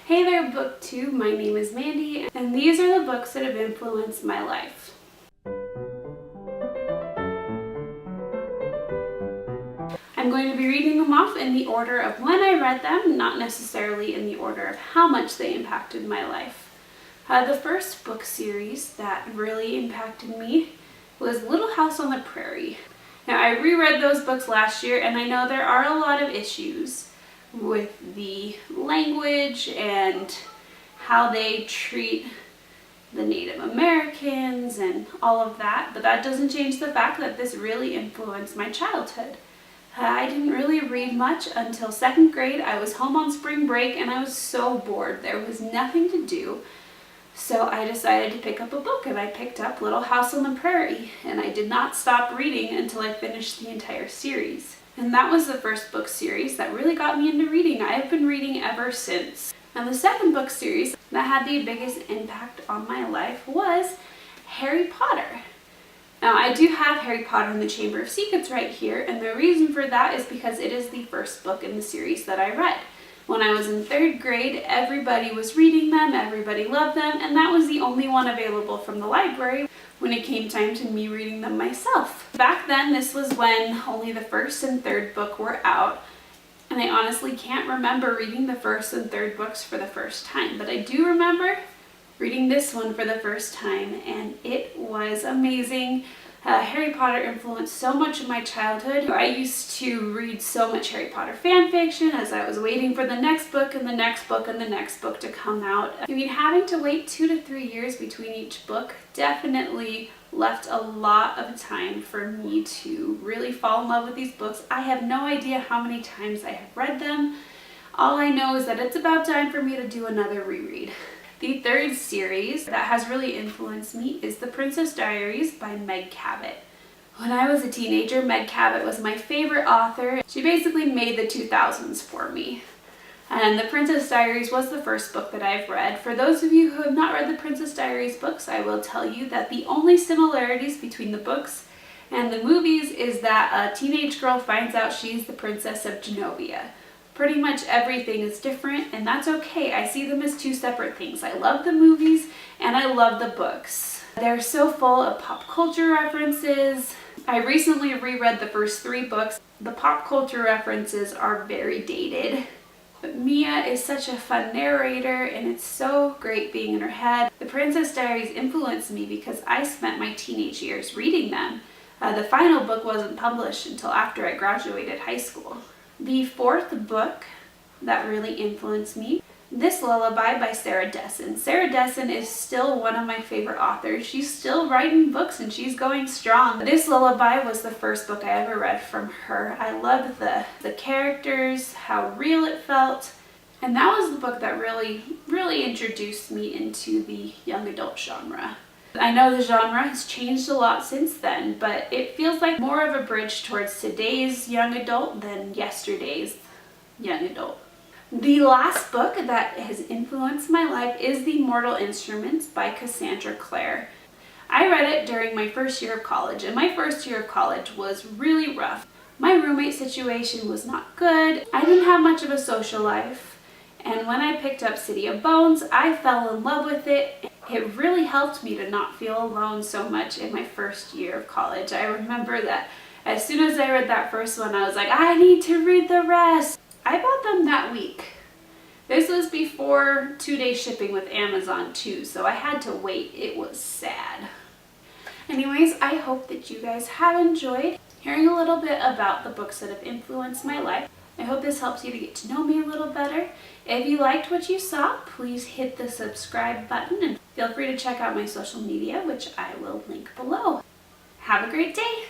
Hey there, BookTube. My name is Mandy, and these are the books that have influenced my life. I'm going to be reading them off in the order of when I read them, not necessarily in the order of how much they impacted my life. The first book series that really impacted me was Little House on the Prairie. Now, I reread those books last year, and I know there are a lot of issues with the language and how they treat the Native Americans and all of that, but that doesn't change the fact that this really influenced my childhood. I didn't really read much until second grade. I was home on spring break and I was so bored. There was nothing to do. So I decided to pick up a book, and I picked up Little House on the Prairie, and I did not stop reading until I finished the entire series. And that was the first book series that really got me into reading. I have been reading ever since. And the second book series that had the biggest impact on my life was Harry Potter. Now, I do have Harry Potter and the Chamber of Secrets right here, and the reason for that is because it is the first book in the series that I read. When I was in third grade, everybody was reading them, everybody loved them, and that was the only one available from the library when it came time to me reading them myself. Back then, this was when only the first and third book were out, and I honestly can't remember reading the first and third books for the first time, but I do remember reading this one for the first time, and it was amazing. Harry Potter influenced so much of my childhood. I used to read so much Harry Potter fan fiction as I was waiting for the next book and the next book and the next book to come out. I mean, having to wait 2 to 3 years between each book definitely left a lot of time for me to really fall in love with these books. I have no idea how many times I have read them. All I know is that it's about time for me to do another reread. The third series that has really influenced me is The Princess Diaries by Meg Cabot. When I was a teenager, Meg Cabot was my favorite author. She basically made the 2000s for me. And The Princess Diaries was the first book that I've read. For those of you who have not read the Princess Diaries books, I will tell you that the only similarities between the books and the movies is that a teenage girl finds out she's the Princess of Genovia. Pretty much everything is different, and that's okay. I see them as two separate things. I love the movies and I love the books. They're so full of pop culture references. I recently reread the first 3 books. The pop culture references are very dated, but Mia is such a fun narrator, and it's so great being in her head. The Princess Diaries influenced me because I spent my teenage years reading them. The final book wasn't published until after I graduated high school. The fourth book that really influenced me, This Lullaby by Sarah Dessen. Sarah Dessen is still one of my favorite authors. She's still writing books and she's going strong. This Lullaby was the first book I ever read from her. I loved the characters, how real it felt, and that was the book that really introduced me into the young adult genre. I know the genre has changed a lot since then, but it feels like more of a bridge towards today's young adult than yesterday's young adult. The last book that has influenced my life is The Mortal Instruments by Cassandra Clare. I read it during my first year of college, and my first year of college was really rough. My roommate situation was not good. I didn't have much of a social life, and when I picked up City of Bones, I fell in love with it. It really helped me to not feel alone so much in my first year of college. I remember that as soon as I read that first one, I was like, I need to read the rest. I bought them that week. This was before 2-day shipping with Amazon too, so I had to wait. It was sad. Anyways, I hope that you guys have enjoyed hearing a little bit about the books that have influenced my life. I hope this helps you to get to know me a little better. If you liked what you saw, please hit the subscribe button and feel free to check out my social media, which I will link below. Have a great day!